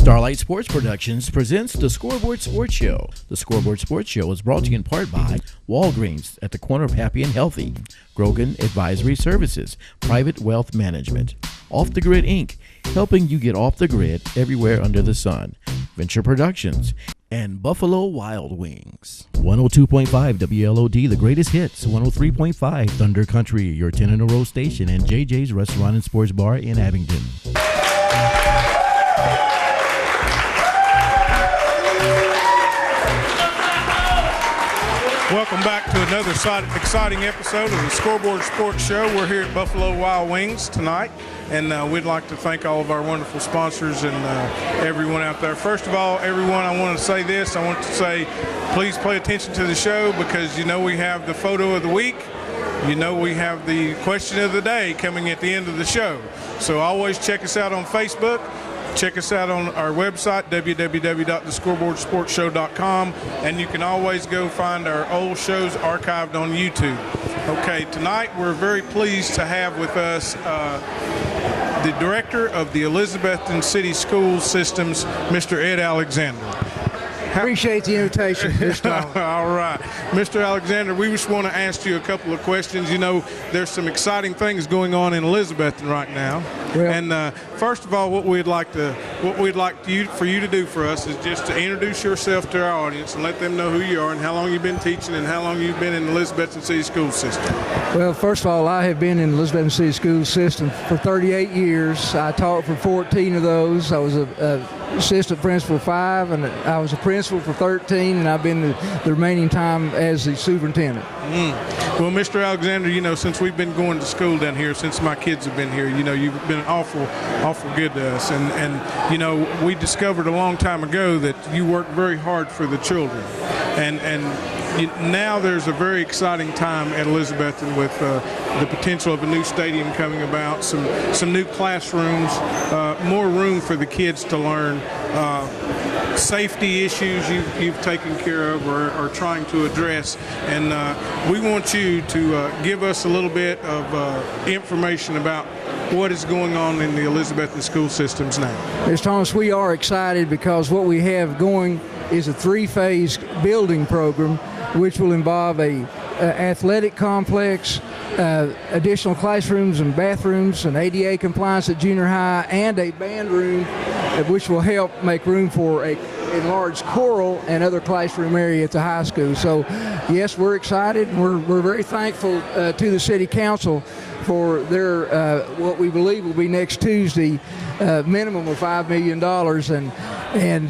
Starlight Sports Productions presents the Scoreboard Sports Show. The Scoreboard Sports Show is brought to you in part by Walgreens at the corner of Happy and Healthy, Grogan Advisory Services, Private Wealth Management, Off the Grid Inc., helping you get off the grid everywhere under the sun, Venture Productions, and Buffalo Wild Wings. 102.5 WLOD, the greatest hits. 103.5 Thunder Country, your 10-in-a-row station, and JJ's Restaurant and Sports Bar in Abingdon. Welcome back to another exciting episode of the Scoreboard Sports Show. We're here at Buffalo Wild Wings tonight, and we'd like to thank all of our wonderful sponsors and everyone out there. First of all, everyone, I want to say this. I want to say please pay attention to the show because you know we have the photo of the week. You know we have the question of the day coming at the end of the show. So always check us out on Facebook. Check us out on our website, www.thescoreboardsportshow.com, and you can always go find our old shows archived on YouTube. Okay, tonight we're very pleased to have with us the director of the Elizabethton City School Systems, Mr. Ed Alexander. Appreciate the invitation, Mr. Allen. All right. Mr. Alexander, we just want to ask you a couple of questions. You know, there's some exciting things going on in Elizabethton right now. Well, and first of all, what we'd like for you to do for us is just to introduce yourself to our audience and let them know who you are and how long you've been teaching and how long you've been in the Elizabethton City School System. Well, first of all, I have been in the Elizabethton City School System for 38 years. I taught for 14 of those. I was a assistant principal 5, and I was a principal for 13, and I've been the remaining time as the superintendent. Well, Mr. Alexander, you know, since we've been going to school down here, since my kids have been here, you know, you've been awful good to us. And you know, we discovered a long time ago that you work very hard for the children. Now there's a very exciting time at Elizabethton with the potential of a new stadium coming about, some new classrooms, more room for the kids to learn. Safety issues you've taken care of or are trying to address, and we want you to give us a little bit of information about what is going on in the Elizabethton school systems now. Mr. Thomas, we are excited because what we have going is a 3-phase building program which will involve a athletic complex, additional classrooms and bathrooms, and ADA compliance at junior high, and a band room which will help make room for a enlarged choral and other classroom area at the high school. So yes, we're excited, and we're very thankful to the city council for their what we believe will be next Tuesday minimum of $5 million, and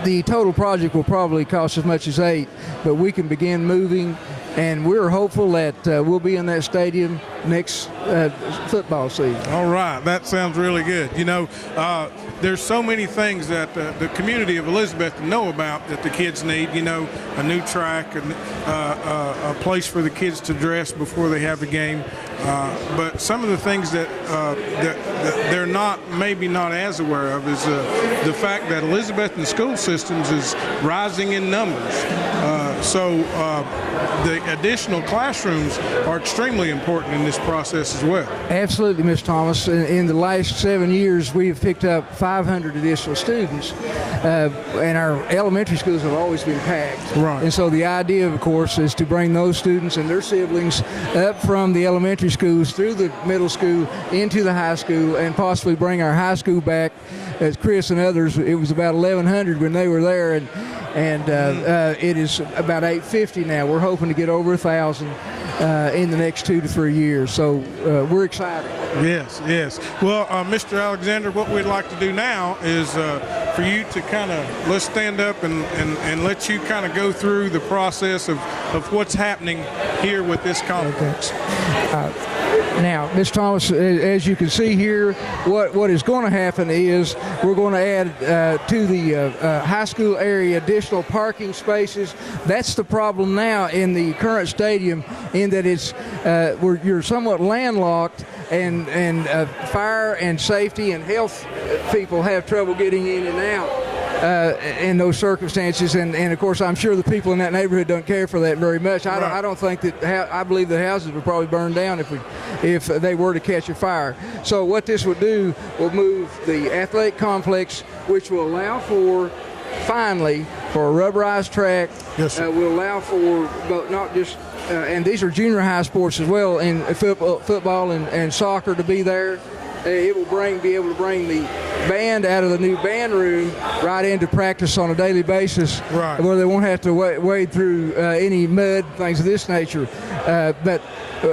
the total project will probably cost as much as $8 million, but we can begin moving, and we're hopeful that we'll be in that stadium next football season. All right, that sounds really good. You know, there's so many things that the community of Elizabethton know about that the kids need. You know, a new track, a place for the kids to dress before they have the game. But some of the things that they're maybe not as aware of is the fact that Elizabethton school systems is rising in numbers. So the additional classrooms are extremely important in this process as well. Absolutely, Ms. Thomas. In the last 7 years, we've picked up 500 additional students, and our elementary schools have always been packed. Right. And so the idea, of course, is to bring those students and their siblings up from the elementary schools through the middle school into the high school, and possibly bring our high school back. As Chris and others, it was about 1,100 when they were there, and it is about 850 now. We're hoping to get over 1,000 in the next 2 to 3 years. So we're excited. Yes. Well, Mr. Alexander, what we'd like to do now is for you to kind of, let's stand up and let you kind of go through the process of what's happening here with this complex. Okay. Now, Ms. Thomas, as you can see here, what is going to happen is we're going to add to the high school area additional parking spaces. That's the problem now in the current stadium, in that you're somewhat landlocked, and fire and safety and health people have trouble getting in and out in those circumstances, and of course I'm sure the people in that neighborhood don't care for that very much. I don't think that I believe the houses would probably burn down if they were to catch a fire. So what this would do will move the athletic complex which will allow for, finally, for a rubberized track. Yes, sir. Will allow for, but not just, and these are junior high sports as well, in football and soccer to be there. It will be able to bring the band out of the new band room right into practice on a daily basis, right, where they won't have to wade through any mud, things of this nature. But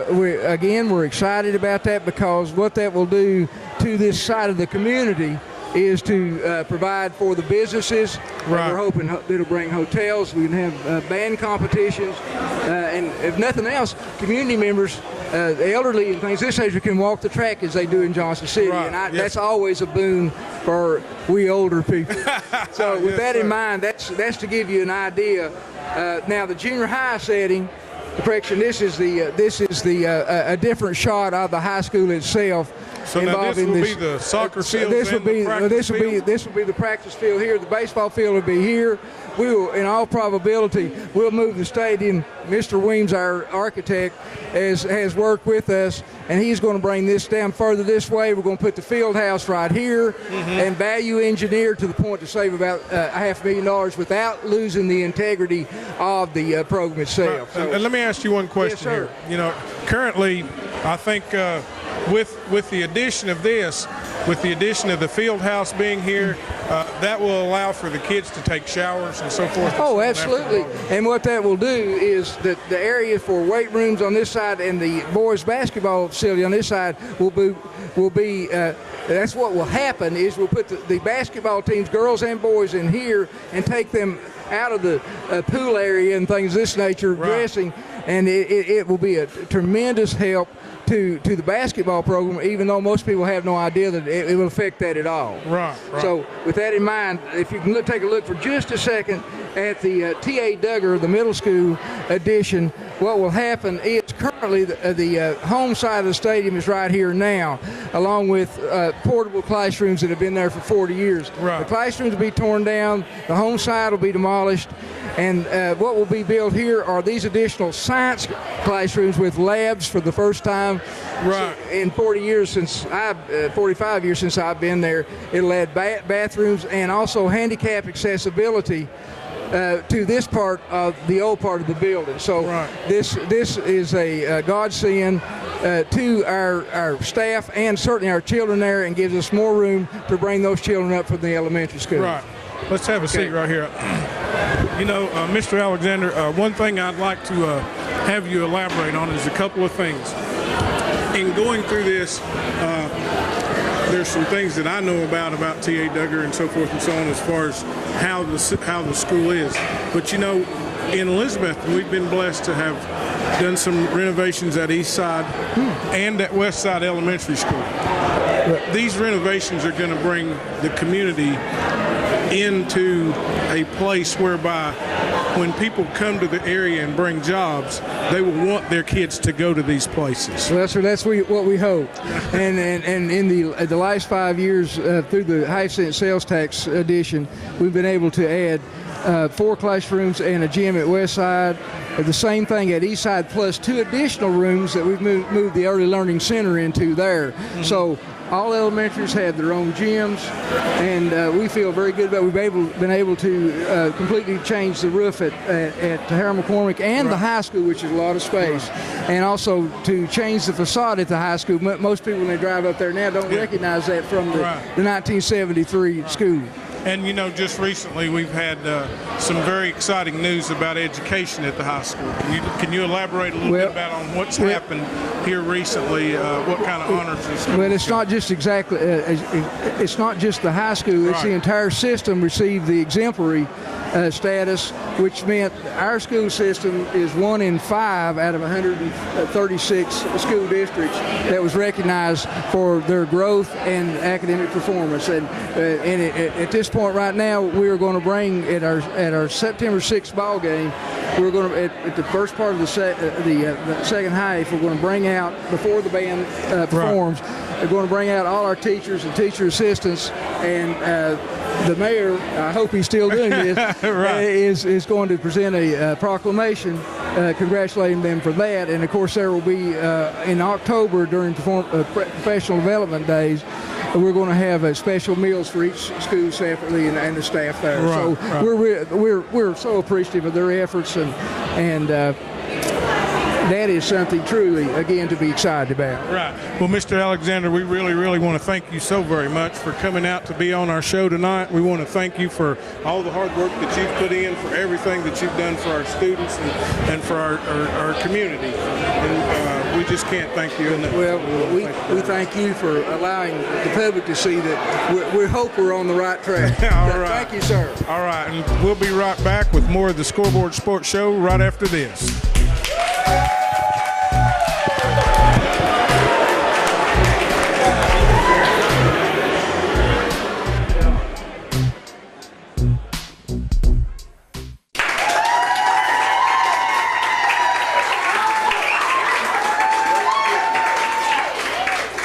we're excited about that, because what that will do to this side of the community is to provide for the businesses. Right. We're hoping it'll bring hotels. We can have band competitions, and if nothing else, community members, the elderly and things this age, can walk the track as they do in Johnson City, right. And that's always a boon for we older people. So with Yes, that in sir. mind, that's to give you an idea. Now the junior high setting. Correction. This is a different shot of the high school itself. So now this will be the soccer field. This will be the practice field here. The baseball field will be here. We will, in all probability, we'll move the stadium. Mr. Weems, our architect, has worked with us, and he's going to bring this down further this way. We're going to put the field house right here, and value engineer to the point to save about $500,000 without losing the integrity of the program itself. Right. And let me ask you one question here. You know, currently, I think with the addition of this, with the addition of the field house being here, that will allow for the kids to take showers and so forth. Oh, absolutely. And what that will do is that the area for weight rooms on this side and the boys basketball facility on this side will be that's what will happen is we'll put the basketball teams, girls and boys, in here and take them out of the pool area and things of this nature, right, dressing, and it will be a tremendous help to the basketball program, even though most people have no idea that it will affect that at all. Right. So with that in mind, if you can take a look for just a second at the T.A. Duggar, the middle school edition, what will happen is currently the home side of the stadium is right here now, along with portable classrooms that have been there for 40 years. Right. The classrooms will be torn down, the home side will be demolished, and what will be built here are these additional science classrooms with labs for the first time. Right. In 45 years since I've been there. It'll add bathrooms and also handicap accessibility to this part of the old part of the building. So right, this is a godsend to our staff and certainly our children there, and gives us more room to bring those children up from the elementary school. Right. Let's have a seat right here. You know, Mr. Alexander, one thing I'd like to have you elaborate on is a couple of things. In going through this, there's some things that I know about T.A. Duggar and so forth and so on as far as how the school is. But, you know, in Elizabethton, we've been blessed to have done some renovations at East Side and at West Side Elementary School. These renovations are going to bring the community into a place whereby when people come to the area and bring jobs, they will want their kids to go to these places. Well, that's what we hope. And in the last 5 years, through the high-cent sales tax addition, we've been able to add 4 classrooms and a gym at West Side. The same thing at East Side, plus 2 additional rooms that we've moved the Early Learning Center into there. Mm-hmm. So all elementaries have their own gyms, and we feel very good about we've been able to completely change the roof at Harold McCormick and the high school, which is a lot of space, and also to change the facade at the high school. Most people, when they drive up there now, don't recognize that from the 1973 school. And, you know, just recently we've had some very exciting news about education at the high school. Can you elaborate a little bit about on what's happened here recently, what kind of honors this school? Well, it's not just exactly, it's not just the high school, it's the entire system received the exemplary status, which meant our school system is 1 in 5 out of 136 school districts that was recognized for their growth and academic performance. And at this point right now, we are going to bring at our September 6th ball game, we're going to at the first part of the second half, we're going to bring out, before the band performs, we're going to bring out all our teachers and teacher assistants, and the mayor, I hope he's still doing this, is going to present a proclamation congratulating them for that. And of course there will be in October during professional development days, we're going to have special meals for each school separately and the staff there. Right, So right. we're so appreciative of their efforts, and that is something truly, again, to be excited about. Right. Well, Mr. Alexander, we really, really want to thank you so very much for coming out to be on our show tonight. We want to thank you for all the hard work that you've put in, for everything that you've done for our students and for our community. And we just can't thank you enough. Well, we thank you for allowing the public to see that we hope we're on the right track. All right. Thank you, sir. All right, and we'll be right back with more of the Scoreboard Sports Show right after this.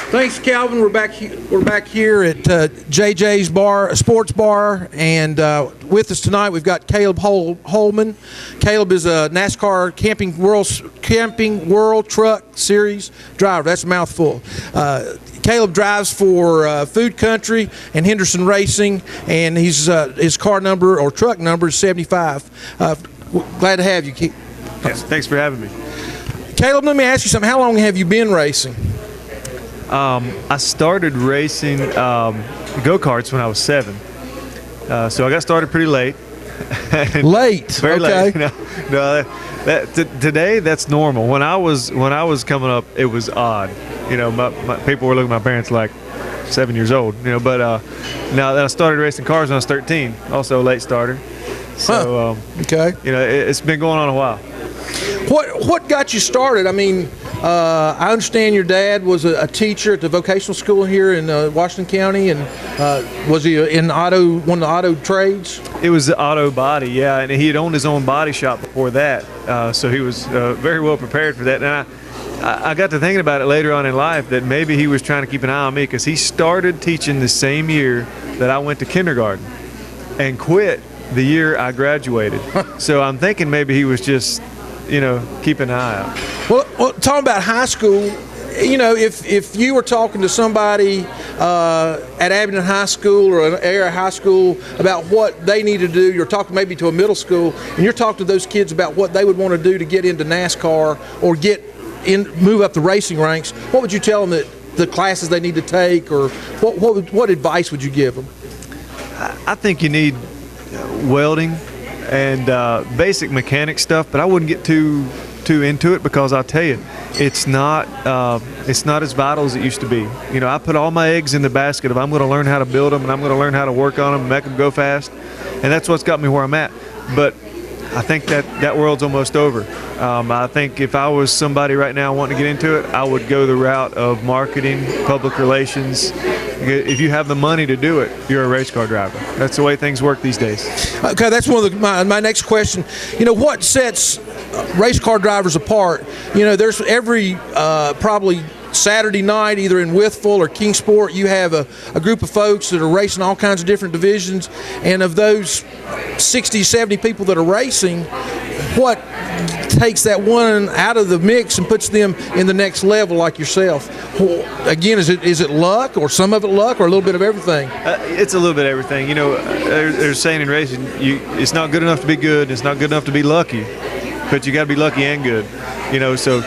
Thanks, Calvin. We're back here at JJ's Bar, Sports Bar, and with us tonight we've got Caleb Holman. Caleb is a NASCAR Camping World Truck Series driver. That's a mouthful. Caleb drives for Food Country and Henderson Racing, and his car number or truck number is 75. Glad to have you. Yes, thanks for having me. Caleb, let me ask you something. How long have you been racing? I started racing go-karts when I was 7. So I got started pretty late. Late? Very okay. late. No, today that's normal. When I was coming up, it was odd. You know, my people were looking at my parents like 7 years old. You know, but now that I started racing cars when I was 13, also a late starter. So okay. You know, it's been going on a while. What got you started? I mean, I understand your dad was a teacher at the vocational school here in Washington County, and was he in one of the auto trades? It was the auto body, yeah, and he had owned his own body shop before that, so he was very well prepared for that. And I got to thinking about it later on in life that maybe he was trying to keep an eye on me, because he started teaching the same year that I went to kindergarten and quit the year I graduated. So I'm thinking maybe he was just, you know, keep an eye out. Well, talking about high school, you know, if you were talking to somebody at Abingdon High School or an area high school about what they need to do, you're talking maybe to a middle school, and you're talking to those kids about what they would want to do to get into NASCAR or move up the racing ranks, what would you tell them that the classes they need to take, or what advice would you give them? I think you need welding and basic mechanic stuff, but I wouldn't get too into it, because I'll tell you, it's not as vital as it used to be. You know, I put all my eggs in the basket of I'm going to learn how to build them, and I'm going to learn how to work on them and make them go fast, and that's what's got me where I'm at. But I think that world's almost over. I think if I was somebody right now wanting to get into it, I would go the route of marketing, public relations. If you have the money to do it, you're a race car driver. That's the way things work these days. Okay, that's one of my next question. You know, what sets race car drivers apart? You know, there's every probably Saturday night, either in Withville or Kingsport, you have a group of folks that are racing all kinds of different divisions, and of those 60, 70 people that are racing, what takes that one out of the mix and puts them in the next level like yourself? Again, is it luck, or some of it luck, or a little bit of everything? It's a little bit of everything. You know, there's saying in racing, it's not good enough to be good, it's not good enough to be lucky, but you got to be lucky and good. You know, so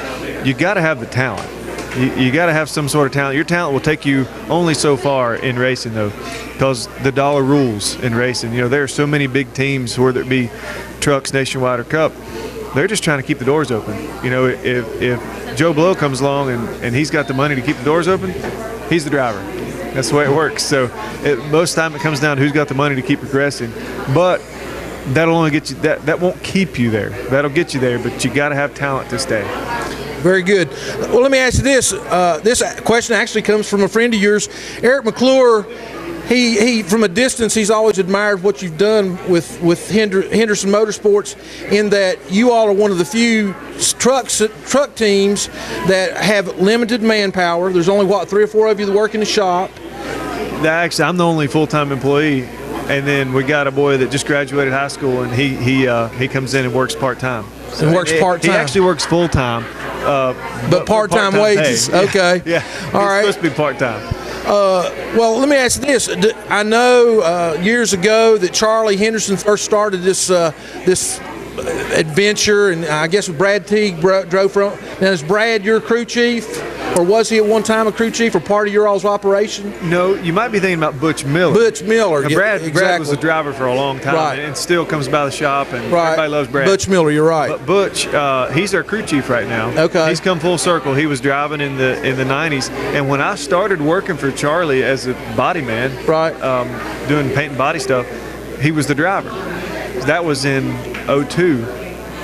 you got to have the talent. You got to have some sort of talent. Your talent will take you only so far in racing, though, because the dollar rules in racing. You know, there are so many big teams, whether it be trucks, nationwide, or cup, they're just trying to keep the doors open. You know, if Joe Blow comes along and he's got the money to keep the doors open, he's the driver. That's the way it works. So most of the time it comes down to who's got the money to keep progressing. But that'll only get you, that won't keep you there. That'll get you there, but you got to have talent to stay. Very good. Well, let me ask you this. This question actually comes from a friend of yours, Eric McClure. He from a distance, he's always admired what you've done with Henderson Motorsports, in that you all are one of the few truck teams that have limited manpower. There's only, 3 or 4 of you that work in the shop. Actually, I'm the only full-time employee, and then we got a boy that just graduated high school, and he comes in and works part-time. So and works part-time. He actually works full-time. But part-time wages. Pay. Okay. Yeah. All right. It's supposed to be part-time. Well, let me ask you this. I know years ago that Charlie Henderson first started this adventure, and I guess Brad Teague drove from. Now, is Brad your crew chief, or was he at one time a crew chief or part of your all's operation? No, you might be thinking about Butch Miller. Butch Miller. Now, Brad was the driver for a long time, right, and still comes by the shop, and right, everybody loves Brad. Butch Miller, you're right. But Butch, he's our crew chief right now. Okay. He's come full circle. He was driving in the 90s, and when I started working for Charlie as a body man, right, doing paint and body stuff, he was the driver. That was in 02,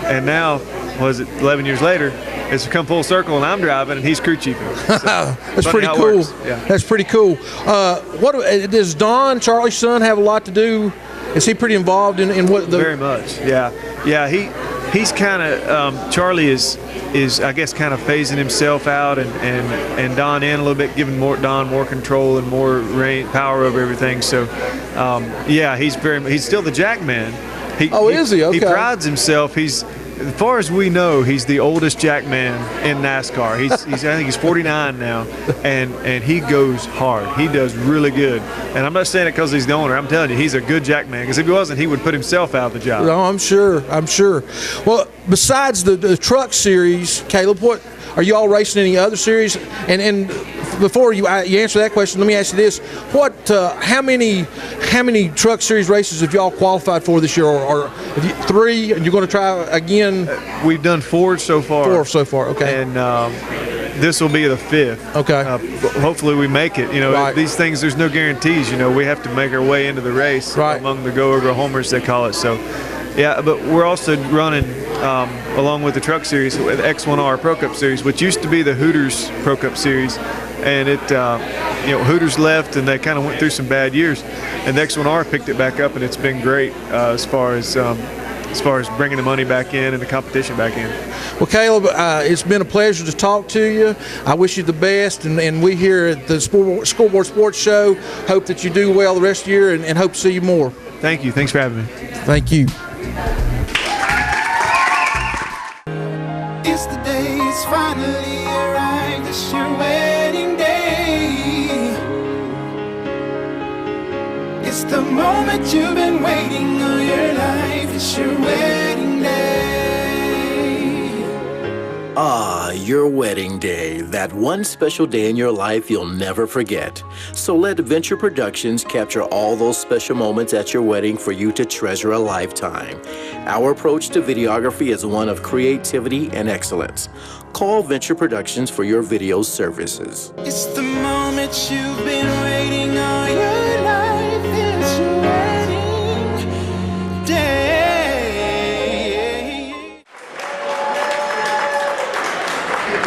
and now, was it 11 years later, it's come full circle, and I'm driving, and he's crew chiefing. So, that's pretty cool. Yeah. That's pretty cool. What does Don, Charlie's son, have a lot to do? Is he pretty involved in what the? Very much. Yeah. He's kind of Charlie is I guess kind of phasing himself out and Don in a little bit, giving Don more control and more power over everything. So yeah, he's still the jack man. Is he? Okay. He prides himself. As far as we know, he's the oldest jack man in NASCAR. I think he's 49 now, and he goes hard. He does really good. And I'm not saying it because he's the owner. I'm telling you, he's a good jack man. Because if he wasn't, he would put himself out of the job. No, I'm sure. Well, besides the truck series, Caleb, what are you all racing any other series? And before you answer that question, let me ask you this: how many truck series races have y'all qualified for this year, or have you, 3? And you're going to try again? We've done 4 so far. 4 so far, okay. And this will be the 5th. Okay. Hopefully we make it. Right. These things, there's no guarantees. We have to make our way into the race, right, among the go or go homers they call it. So, yeah. But we're also running along with the truck series with X1R Pro Cup series, which used to be the Hooters Pro Cup series, and it Hooters left and they kind of went through some bad years, and the X1R picked it back up, and it's been great as far as bringing the money back in and the competition back in. Well, Caleb, it's been a pleasure to talk to you. I wish you the best, and we here at the Scoreboard Sports Show hope that you do well the rest of the year, and hope to see you more. Thank you. Thanks for having me. Thank you. It's the day, it's finally arrived. It's your wedding day. It's the moment you've been waiting all your life. It's your wedding day. Ah, your wedding day. That one special day in your life you'll never forget. So let Venture Productions capture all those special moments at your wedding for you to treasure a lifetime. Our approach to videography is one of creativity and excellence. Call Venture Productions for your video services. It's the moment you've been waiting all your life. It's your wedding day.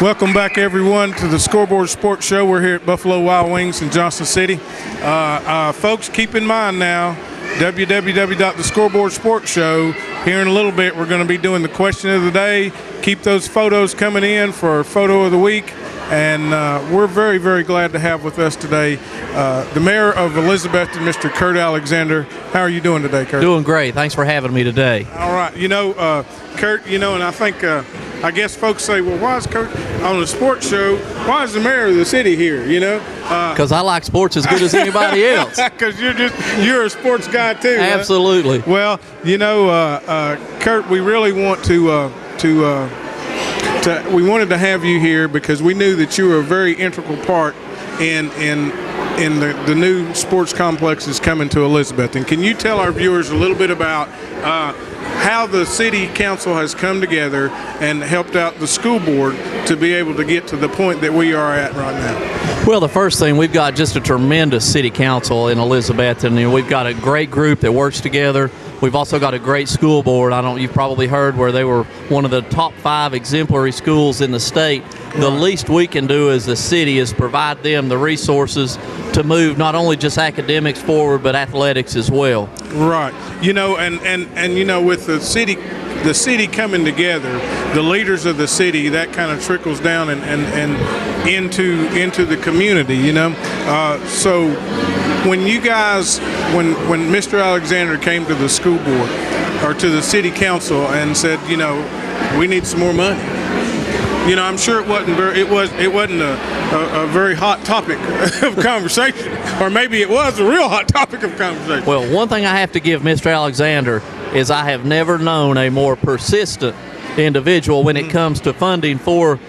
Welcome back, everyone, to the Scoreboard Sports Show. We're here at Buffalo Wild Wings in Johnson City. Folks, keep in mind now, www.thescoreboard Sports Show. Here in a little bit, we're going to be doing the question of the day. Keep those photos coming in for photo of the week. And we're very, very glad to have with us today the mayor of Elizabethton, Mr. Curt Alexander. How are you doing today, Curt? Doing great. Thanks for having me today. All right. Curt, and I think, I guess folks say, well, why is Curt on the sports show? Why is the mayor of the city here, Because I like sports as good as anybody else. Because you're a sports guy, too. Absolutely. Huh? Well, Curt, we really want we wanted to have you here because we knew that you were a very integral part in the new sports complexes coming to Elizabethton. Can you tell our viewers a little bit about how the city council has come together and helped out the school board to be able to get to the point that we are at right now? Well, the first thing, we've got just a tremendous city council in Elizabethton. We've got a great group that works together. We've also got a great school board. You've probably heard where they were one of the top 5 exemplary schools in the state. The least we can do as the city is provide them the resources to move not only just academics forward, but athletics as well. Right. With the city coming together, the leaders of the city, that kind of trickles down and into the community, So when you guys, when Mr. Alexander came to the school board or to the city council and said, we need some more money, You know, I'm sure it wasn't a very hot topic of conversation, or maybe it was a real hot topic of conversation. Well, one thing I have to give Mr. Alexander is I have never known a more persistent individual when it comes to funding for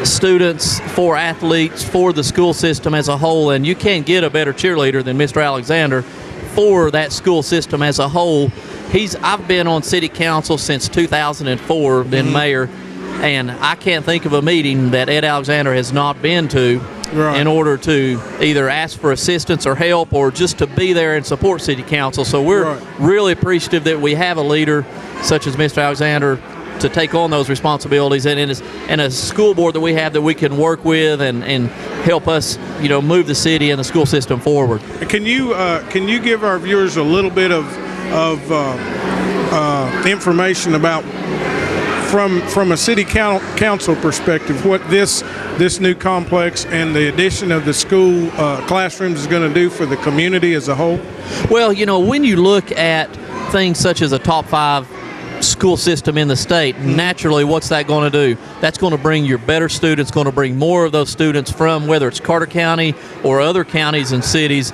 students, for athletes, for the school system as a whole, and you can't get a better cheerleader than Mr. Alexander for that school system as a whole. I've been on city council since 2004, been mayor, and I can't think of a meeting that Ed Alexander has not been to in order to either ask for assistance or help or just to be there and support city council. So we're really appreciative that we have a leader such as Mr. Alexander to take on those responsibilities, and a school board that we have that we can work with and help us, move the city and the school system forward. Can you give our viewers a little bit of information about, from a city council perspective, what this new complex and the addition of the school classrooms is going to do for the community as a whole? Well, when you look at things such as a top 5 school system in the state, naturally, what's that going to do? That's going to bring your better students, going to bring more of those students from whether it's Carter County or other counties and cities,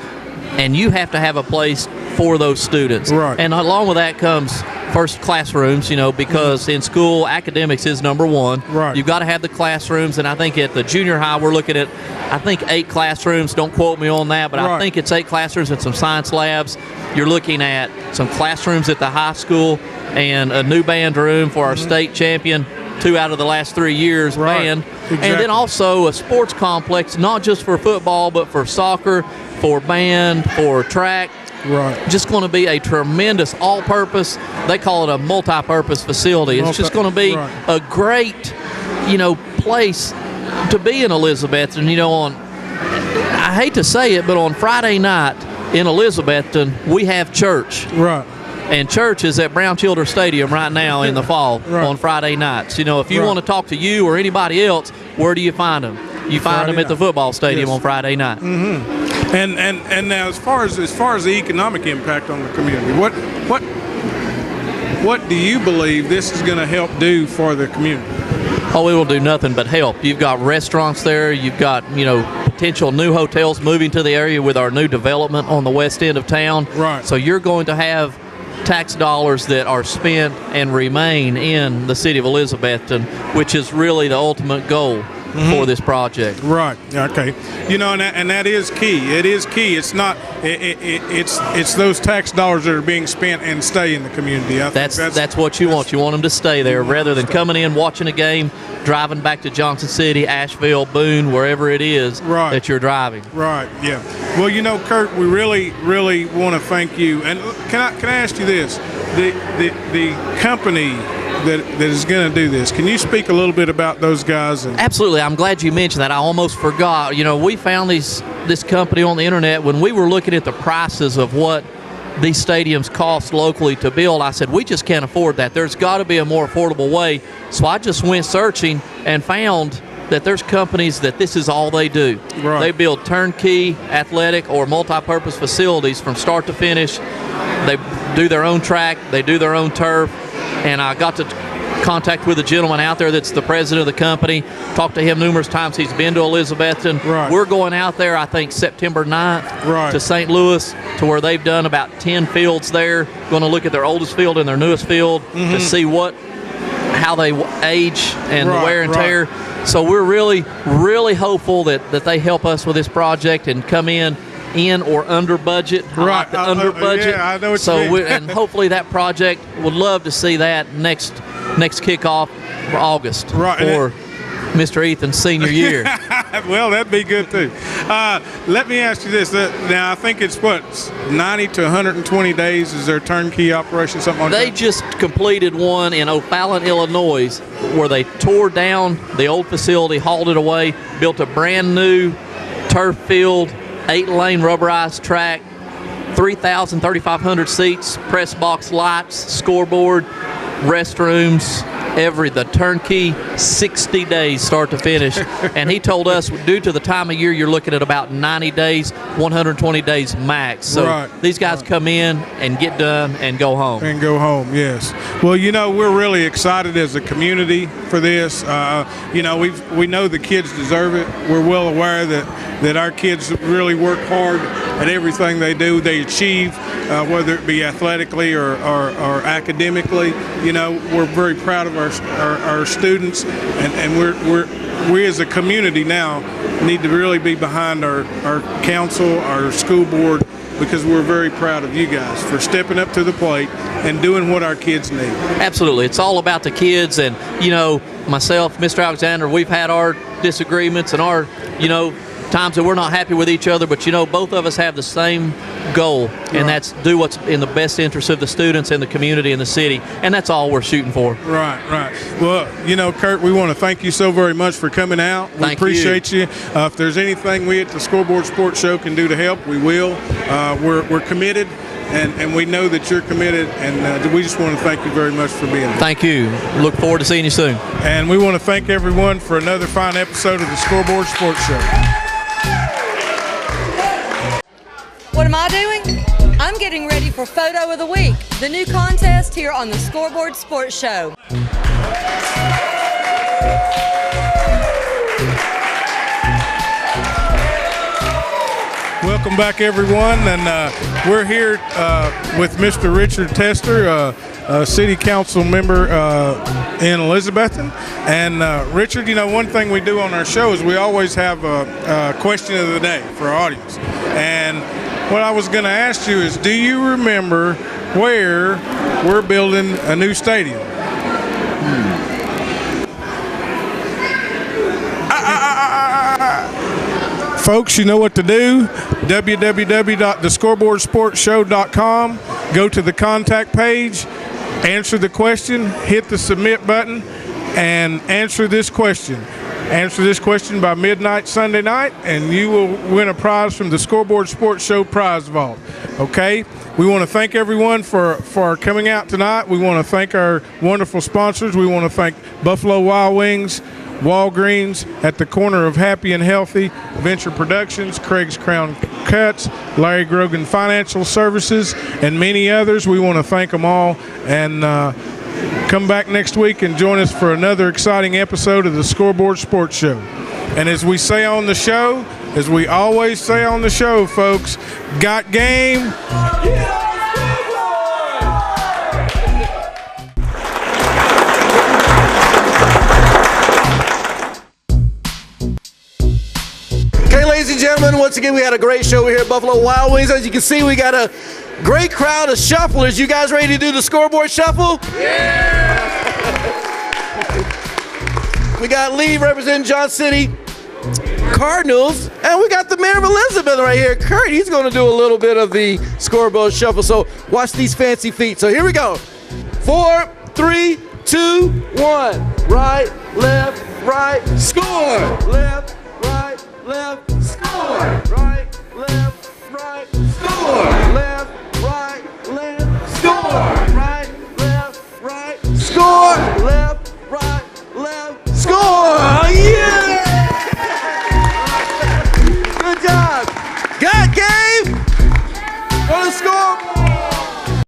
and you have to have a place for those students. Right. And along with that comes first classrooms, because in school, academics is number one. Right. You've got to have the classrooms, and I think at the junior high, we're looking at, 8 classrooms. Don't quote me on that, but I think it's 8 classrooms and some science labs. You're looking at some classrooms at the high school and a new band room for our state champion, 2 out of the last 3 years band. Exactly. And then also a sports complex, not just for football, but for soccer, for band, for track. Right. Just going to be a tremendous all-purpose, they call it a multi-purpose facility. It's just going to be a great, place to be in Elizabethton. I hate to say it, but on Friday night in Elizabethton, we have church. Right. And church is at Brown Childers Stadium right now in the fall on Friday nights. If you want to talk to you or anybody else, where do you find them? You find them at the football stadium on Friday night. Mm-hmm. And now, as far as the economic impact on the community, what do you believe this is going to help do for the community? Oh, it will do nothing but help. You've got restaurants there. You've got, potential new hotels moving to the area with our new development on the west end of town. Right. So you're going to have tax dollars that are spent and remain in the city of Elizabethton, which is really the ultimate goal for this project. Right. Okay. And that is key. It is key. It's not. It's those tax dollars that are being spent and stay in the community. That's what you want. You want them to stay there rather than coming in, watching a game, driving back to Johnson City, Asheville, Boone, wherever it is that you're driving. Right. Yeah. Well, Curt, we really, really want to thank you. And can I ask you this? The company that is going to do this, can you speak a little bit about those guys? Absolutely. I'm glad you mentioned that. I almost forgot. We found this company on the internet when we were looking at the prices of what these stadiums cost locally to build. I said, we just can't afford that. There's got to be a more affordable way. So I just went searching and found that there's companies that this is all they do. Right. They build turnkey athletic or multi-purpose facilities from start to finish. They do their own track. They do their own turf. And I got to contact with a gentleman out there that's the president of the company. Talked to him numerous times. He's been to Elizabethton. Right. We're going out there, I think, September 9th to St. Louis, to where they've done about 10 fields there. Going to look at their oldest field and their newest field to see how they age and the wear and tear. So we're really, really hopeful that they help us with this project and come in or under budget. Right. Under budget. Yeah, I know what you mean. And hopefully that project, would love to see that next kickoff for August for Mr. Ethan's senior year. Well, that'd be good too. Let me ask you this. Now, I think it's 90 to 120 days is their turnkey operation, something like that? They just completed one in O'Fallon, Illinois, where they tore down the old facility, hauled it away, built a brand new turf field, 8-lane rubberized track, 3,500 seats, press box lights, scoreboard, restrooms, the turnkey, 60 days start to finish. And he told us, due to the time of year, you're looking at about 90 days, 120 days max. So these guys come in and get done and go home. And go home, yes. Well, we're really excited as a community for this. You know, we know the kids deserve it. We're well aware that our kids really work hard at everything they do. They achieve, whether it be athletically or academically. You know, we're very proud of our students, and we as a community now need to really be behind our council, our school board, because we're very proud of you guys for stepping up to the plate and doing what our kids need. Absolutely. It's all about the kids, and, you know, myself, Mr. Alexander, we've had our disagreements and our, you know, times that we're not happy with each other, but, you know, both of us have the same goal, and that's do what's in the best interest of the students and the community and the city, and that's all we're shooting for. Right. Well, you know, Curt, we want to thank you so very much for coming out. We appreciate you. If there's anything we at the Scoreboard Sports Show can do to help, we will. We're committed, and we know that you're committed, and we just want to thank you very much for being here. Thank you. Look forward to seeing you soon. And we want to thank everyone for another fine episode of the Scoreboard Sports Show. What am I doing? I'm getting ready for Photo of the Week, the new contest here on the Scoreboard Sports Show. Welcome back, everyone, and we're here with Mr. Richard Tester, a city council member in Elizabethton. And Richard, you know, one thing we do on our show is we always have a question of the day for our audience. And what I was going to ask you is, do you remember where we're building a new stadium? Folks, you know what to do. www.thescoreboardsportshow.com. Go to the contact page, answer the question, hit the submit button, and answer this question. Answer this question by midnight Sunday night, and you will win a prize from the Scoreboard Sports Show prize vault. Okay? We want to thank everyone for coming out tonight. We want to thank our wonderful sponsors. We want to thank Buffalo Wild Wings, Walgreens at the corner of Happy and Healthy, Venture Productions, Craig's Crown Cuts, Larry Grogan Financial Services, and many others. We want to thank them all, and come back next week and join us for another exciting episode of the Scoreboard Sports Show. And as we say on the show, as we always say on the show, folks, got game? Okay, ladies and gentlemen, once again, we had a great show here at Buffalo Wild Wings. As you can see, we got a great crowd of shufflers. You guys ready to do the scoreboard shuffle? Yeah! We got Lee representing Johnson City Cardinals, and we got the mayor of Elizabeth right here, Curt. He's going to do a little bit of the scoreboard shuffle, so watch these fancy feet. So here we go. 4, 3, 2, 1. Right, left, right, score! Left, right, left, score! Right, left, right, score! Left, right, left, score! Right.